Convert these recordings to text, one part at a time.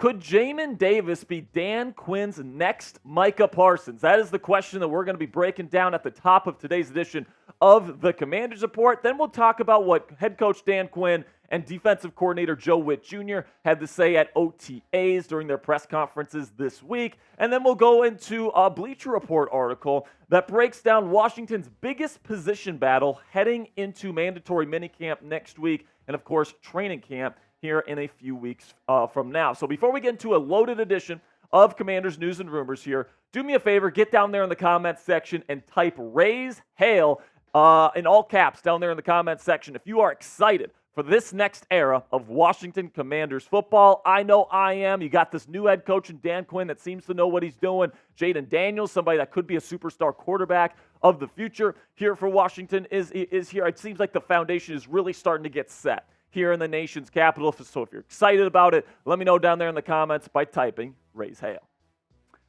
Could Jamin Davis be Dan Quinn's next Micah Parsons? That is the question that we're going to be breaking down at the top of today's edition of the Commanders Report. Then we'll talk about what head coach Dan Quinn and defensive coordinator Joe Whitt Jr. had to say at OTAs during their press conferences this week. And then we'll go into a Bleacher Report article that breaks down Washington's biggest position battle heading into mandatory minicamp next week and, of course, training camp here in a few weeks from now. So before we get into a loaded edition of Commanders News and Rumors here, do me a favor, get down there in the comments section and type Raise Hail in all caps down there in the comments section if you are excited for this next era of Washington Commanders football. I know I am. You got this new head coach in Dan Quinn that seems to know what he's doing. Jaden Daniels, somebody that could be a superstar quarterback of the future here for Washington, is here. It seems like the foundation is really starting to get set here in the nation's capital. So if you're excited about it, let me know down there in the comments by typing Raise Hail.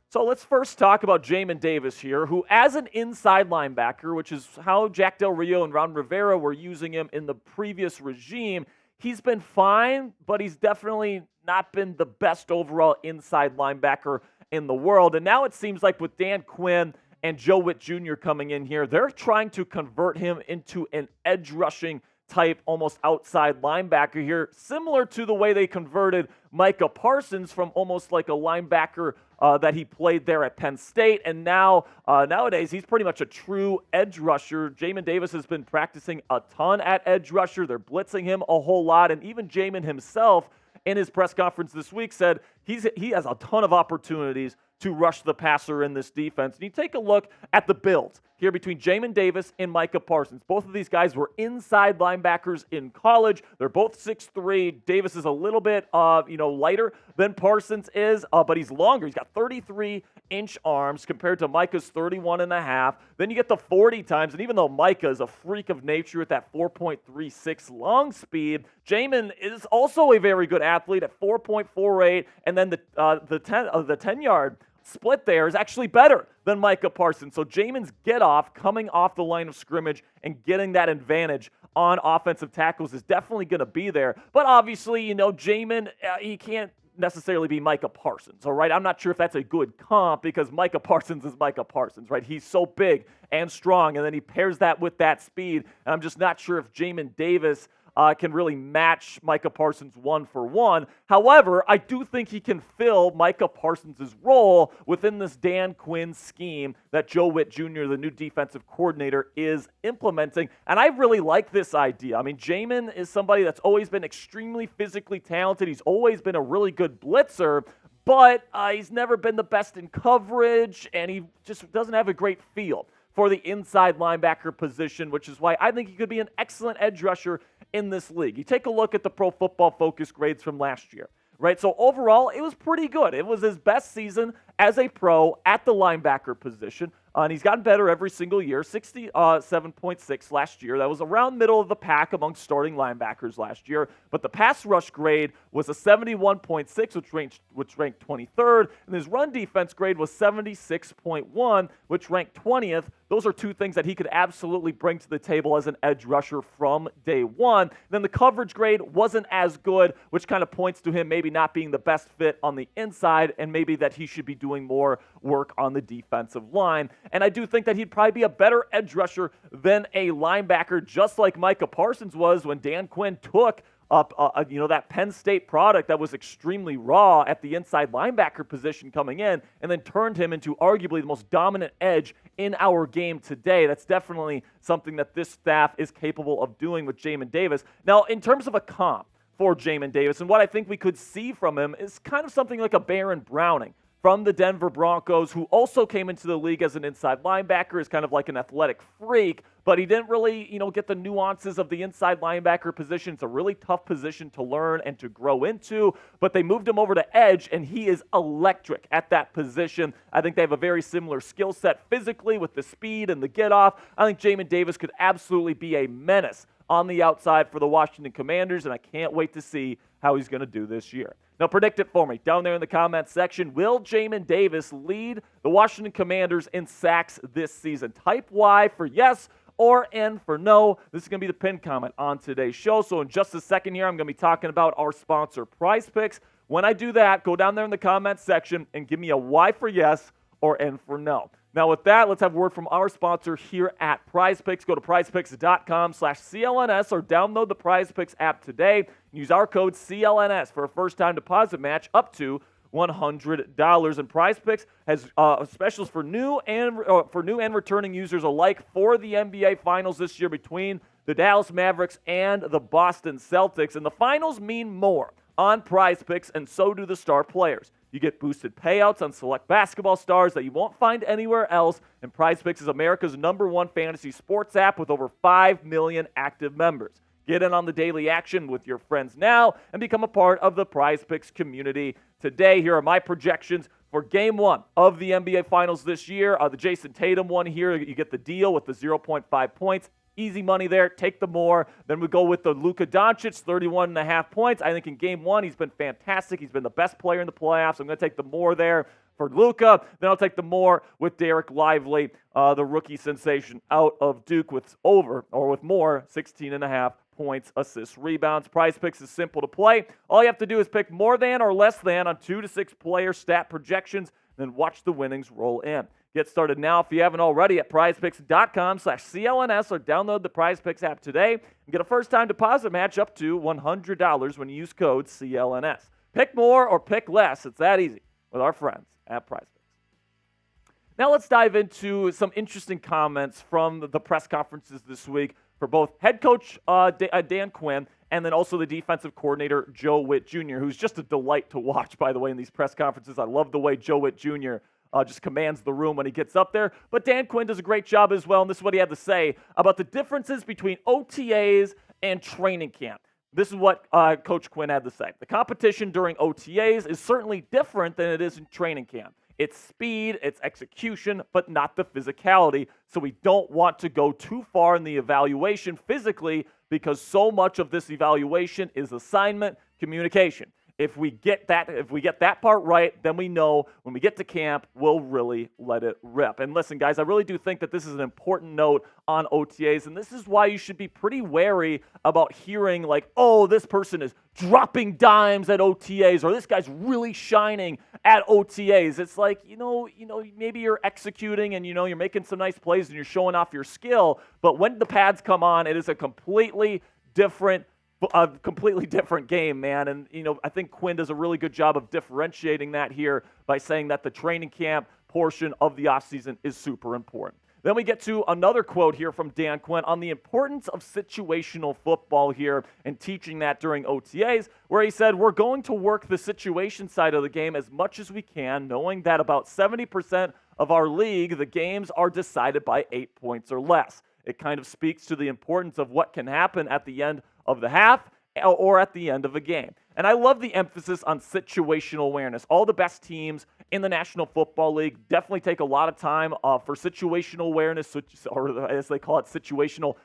So let's first talk about Jamin Davis here, who as an inside linebacker, which is how Jack Del Rio and Ron Rivera were using him in the previous regime, he's been fine, but he's definitely not been the best overall inside linebacker in the world. And now it seems like with Dan Quinn and Joe Whitt Jr. coming in here, they're trying to convert him into an edge rushing type, almost outside linebacker here, similar to the way they converted Micah Parsons from almost like a linebacker that he played there at Penn State. And now, nowadays, he's pretty much a true edge rusher. Jamin Davis has been practicing a ton at edge rusher. They're blitzing him a whole lot. And even Jamin himself, in his press conference this week, said he has a ton of opportunities to rush the passer in this defense. And you take a look at the build here between Jamin Davis and Micah Parsons. Both of these guys were inside linebackers in college. They're both 6'3". Davis is a little bit lighter than Parsons is, but he's longer. He's got 33-inch arms compared to Micah's 31.5. Then you get the 40 times, and even though Micah is a freak of nature at that 4.36 long speed, Jamin is also a very good athlete at 4.48, and then the 10-yard split there is actually better than Micah Parsons. So Jamin's get-off coming off the line of scrimmage and getting that advantage on offensive tackles is definitely going to be there. But obviously, Jamin, he can't necessarily be Micah Parsons, all right? I'm not sure if that's a good comp because Micah Parsons is Micah Parsons, right? He's so big and strong, and then he pairs that with that speed, and I'm just not sure if Jamin Davis can really match Micah Parsons one-for-one. However, I do think he can fill Micah Parsons' role within this Dan Quinn scheme that Joe Whitt Jr., the new defensive coordinator, is implementing. And I really like this idea. I mean, Jamin is somebody that's always been extremely physically talented. He's always been a really good blitzer, but he's never been the best in coverage, and he just doesn't have a great feel for the inside linebacker position, which is why I think he could be an excellent edge rusher in this league. You take a look at the Pro Football Focus grades from last year, right? So overall, it was pretty good. It was his best season as a pro at the linebacker position. And he's gotten better every single year, 67.6 last year. That was around middle of the pack among starting linebackers last year. But the pass rush grade was a 71.6, which ranked 23rd. And his run defense grade was 76.1, which ranked 20th. Those are two things that he could absolutely bring to the table as an edge rusher from day one. Then the coverage grade wasn't as good, which kind of points to him maybe not being the best fit on the inside and maybe that he should be doing more work on the defensive line. And I do think that he'd probably be a better edge rusher than a linebacker, just like Micah Parsons was when Dan Quinn took up that Penn State product that was extremely raw at the inside linebacker position coming in and then turned him into arguably the most dominant edge in our game today. That's definitely something that this staff is capable of doing with Jamin Davis. Now, in terms of a comp for Jamin Davis, and what I think we could see from him is kind of something like a Baron Browning from the Denver Broncos, who also came into the league as an inside linebacker, is kind of like an athletic freak, but he didn't really, get the nuances of the inside linebacker position. It's a really tough position to learn and to grow into, but they moved him over to edge, and he is electric at that position. I think they have a very similar skill set physically with the speed and the get-off. I think Jamin Davis could absolutely be a menace on the outside for the Washington Commanders, and I can't wait to see how he's going to do this year. Now, predict it for me down there in the comments section. Will Jamin Davis lead the Washington Commanders in sacks this season? Type Y for yes or N for no. This is going to be the pinned comment on today's show. So in just a second here, I'm going to be talking about our sponsor, Prize Picks, When I do that, go down there in the comments section and give me a Y for yes or N for no. Now, with that, let's have a word from our sponsor here at Prize Picks. Go to prizepicks.com/CLNS or download the Prize Picks app today. Use our code CLNS for a first-time deposit match up to $100. And Prize Picks has specials for new and returning users alike for the NBA Finals this year between the Dallas Mavericks and the Boston Celtics. And the finals mean more on Prize Picks, and so do the star players. You get boosted payouts on select basketball stars that you won't find anywhere else, and Prize Picks is America's #1 fantasy sports app with over 5 million active members. Get in on the daily action with your friends now and become a part of the Prize Picks community today. Here are my projections for Game 1 of the NBA Finals this year. The Jason Tatum one here, you get the deal with the 0.5 points. Easy money there. Take the more. Then we go with the Luka Doncic, 31.5 points. I think in Game 1, he's been fantastic. He's been the best player in the playoffs. I'm going to take the more there for Luka. Then I'll take the more with Derek Lively, the rookie sensation out of Duke with more, 16.5 points, assists, rebounds. Prize Picks is simple to play. All you have to do is pick more than or less than on 2 to 6 player stat projections, then watch the winnings roll in. Get started now if you haven't already at prizepicks.com/CLNS or download the Prize Picks app today and get a first-time deposit match up to $100 when you use code CLNS. Pick more or pick less. It's that easy with our friends at Prize Picks. Now let's dive into some interesting comments from the press conferences this week for both head coach Dan Quinn and then also the defensive coordinator Joe Whitt Jr., who's just a delight to watch, by the way, in these press conferences. I love the way Joe Whitt Jr. Just commands the room when he gets up there. But Dan Quinn does a great job as well, and this is what he had to say about the differences between OTAs and training camp. This is what Coach Quinn had to say. The competition during OTAs is certainly different than it is in training camp. It's speed, it's execution, but not the physicality. So we don't want to go too far in the evaluation physically because so much of this evaluation is assignment communication. If we get that part right, then we know when we get to camp, we'll really let it rip. And listen, guys, I really do think that this is an important note on OTAs, and this is why you should be pretty wary about hearing like, oh, this person is dropping dimes at OTAs, or this guy's really shining at OTAs. It's like, maybe you're executing and, you're making some nice plays and you're showing off your skill, but when the pads come on, it is a completely different game, man. And, I think Quinn does a really good job of differentiating that here by saying that the training camp portion of the offseason is super important. Then we get to another quote here from Dan Quinn on the importance of situational football here and teaching that during OTAs, where he said, we're going to work the situation side of the game as much as we can, knowing that about 70% of our league, the games are decided by 8 points or less. It kind of speaks to the importance of what can happen at the end of the half or at the end of a game. And I love the emphasis on situational awareness. All the best teams in the National Football League definitely take a lot of time for situational awareness, or as they call it, situational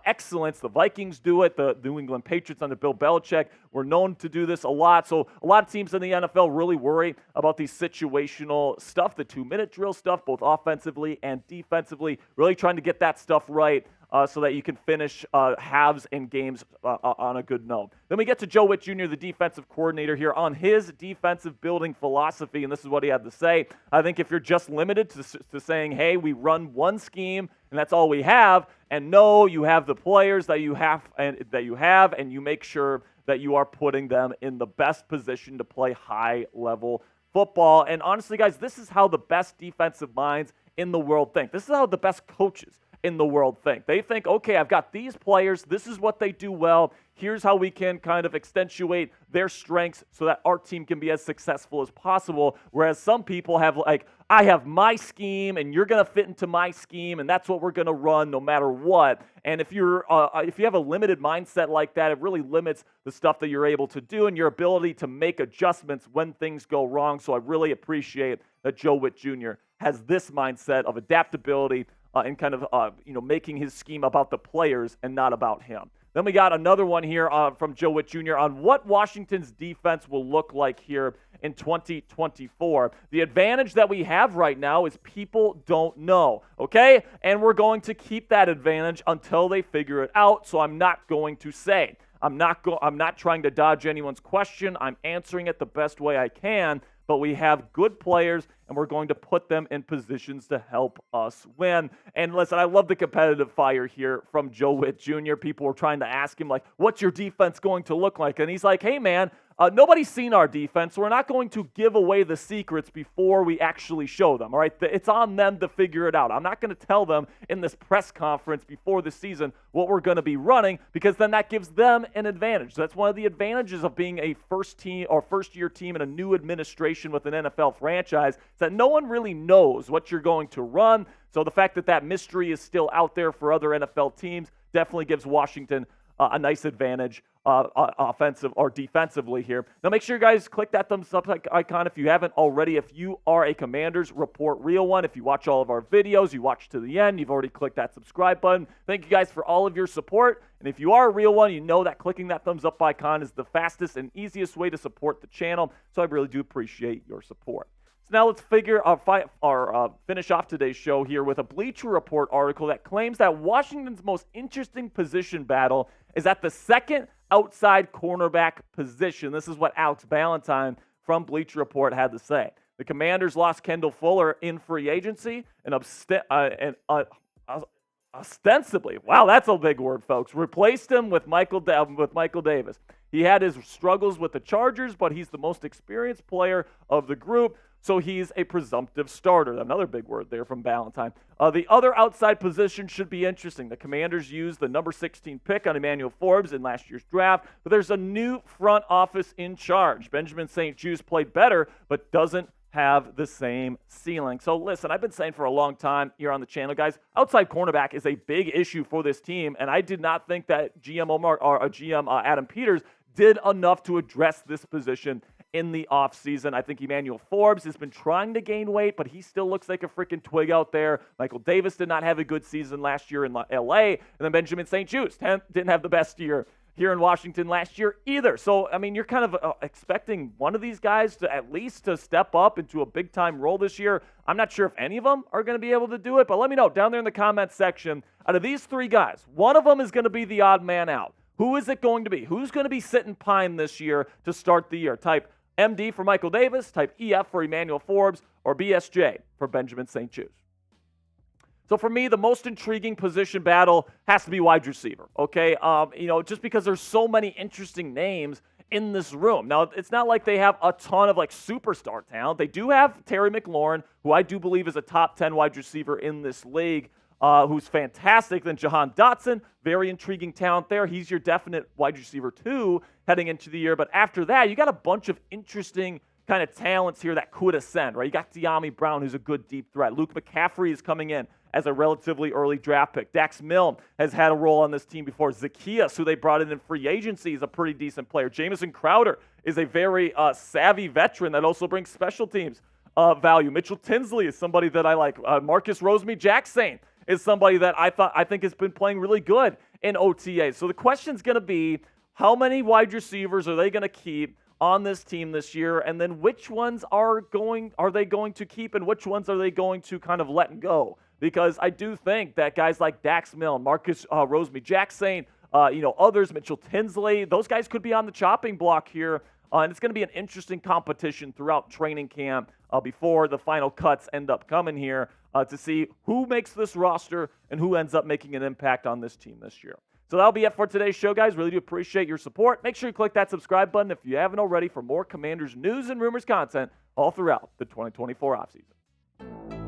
excellence. The Vikings do it. The New England Patriots under Bill Belichick were known to do this a lot. So a lot of teams in the NFL really worry about these situational stuff, the 2-minute drill stuff, both offensively and defensively, really trying to get that stuff right so that you can finish halves and games on a good note. Then we get to Joe Whitt Jr., the defensive coordinator here, on his defensive building philosophy, and this is what he had to say. I think if you're just limited to saying, hey, we run one scheme and that's all we have, and no, you have the players that you have, and you make sure that you are putting them in the best position to play high-level football. And honestly, guys, this is how the best defensive minds in the world think. This is how the best coaches in the world think. They think, okay, I've got these players. This is what they do well. Here's how we can kind of accentuate their strengths so that our team can be as successful as possible. Whereas some people have like, I have my scheme and you're going to fit into my scheme and that's what we're going to run no matter what. And if you have a limited mindset like that, it really limits the stuff that you're able to do and your ability to make adjustments when things go wrong. So I really appreciate that Joe Whitt Jr. has this mindset of adaptability and kind of making his scheme about the players and not about him. Then we got another one here from Joe Whitt Jr. on what Washington's defense will look like here in 2024. The advantage that we have right now is people don't know, okay? And we're going to keep that advantage until they figure it out, so I'm not going to say. I'm not trying to dodge anyone's question. I'm answering it the best way I can. But we have good players, and we're going to put them in positions to help us win. And listen, I love the competitive fire here from Joe Whitt Jr. People were trying to ask him, like, what's your defense going to look like? And he's like, hey, man, nobody's seen our defense. So we're not going to give away the secrets before we actually show them, all right? It's on them to figure it out. I'm not going to tell them in this press conference before the season what we're going to be running, because then that gives them an advantage. So that's one of the advantages of being a first-year team in a new administration with an NFL franchise, is that no one really knows what you're going to run. So the fact that that mystery is still out there for other NFL teams definitely gives Washington a nice advantage offensive or defensively here. Now make sure you guys click that thumbs up icon if you haven't already. If you are a Commanders Report Real one, if you watch all of our videos, you watch to the end, you've already clicked that subscribe button. Thank you guys for all of your support. And if you are a real one, you know that clicking that thumbs up icon is the fastest and easiest way to support the channel. So I really do appreciate your support. So now let's finish off today's show here with a Bleacher Report article that claims that Washington's most interesting position battle is at the second outside cornerback position. This is what Alex Ballantyne from Bleacher Report had to say. The Commanders lost Kendall Fuller in free agency and ostensibly, wow, that's a big word, folks, replaced him with Michael Davis. He had his struggles with the Chargers, but he's the most experienced player of the group, so he's a presumptive starter. Another big word there from Ballantyne. The other outside position should be interesting. The Commanders used the number 16 pick on Emmanuel Forbes in last year's draft, but there's a new front office in charge. Benjamin St-Juste played better, but doesn't have the same ceiling. So listen, I've been saying for a long time here on the channel, guys, outside cornerback is a big issue for this team, and I did not think that GM Adam Peters did enough to address this position in the offseason. I think Emmanuel Forbes has been trying to gain weight, but he still looks like a freaking twig out there. Michael Davis did not have a good season last year in LA, and then Benjamin St-Juste didn't have the best year here in Washington last year either. So, I mean, you're kind of expecting one of these guys to at least to step up into a big-time role this year. I'm not sure if any of them are going to be able to do it, but let me know down there in the comments section. Out of these three guys, one of them is going to be the odd man out. Who is it going to be? Who's going to be sitting pine this year to start the year? Type MD for Michael Davis, type EF for Emmanuel Forbes, or BSJ for Benjamin St-Juste. So for me, the most intriguing position battle has to be wide receiver, okay? Just because there's so many interesting names in this room. Now, it's not like they have a ton of, superstar talent. They do have Terry McLaurin, who I do believe is a top 10 wide receiver in this league, who's fantastic. Then Jahan Dotson, very intriguing talent there. He's your definite wide receiver, too, heading into the year. But after that, you got a bunch of interesting kind of talents here that could ascend, right? You got De'Ami Brown, who's a good deep threat. Luke McCaffrey is coming in as a relatively early draft pick. Dax Milne has had a role on this team before. Zacchaeus, who they brought in free agency, is a pretty decent player. Jamison Crowder is a very savvy veteran that also brings special teams value. Mitchell Tinsley is somebody that I like. Marcus Rosemy-Jacksain is somebody that I think has been playing really good in OTAs. So the question's going to be, how many wide receivers are they going to keep on this team this year, and then which ones are they going to keep, and which ones are they going to kind of let go? Because I do think that guys like Dax Milne, Marcus Rosemy-Jacksain, others, Mitchell Tinsley, those guys could be on the chopping block here, and it's going to be an interesting competition throughout training camp before the final cuts end up coming here to see who makes this roster and who ends up making an impact on this team this year. So that'll be it for today's show, guys. Really do appreciate your support. Make sure you click that subscribe button if you haven't already for more Commanders news and rumors content all throughout the 2024 offseason.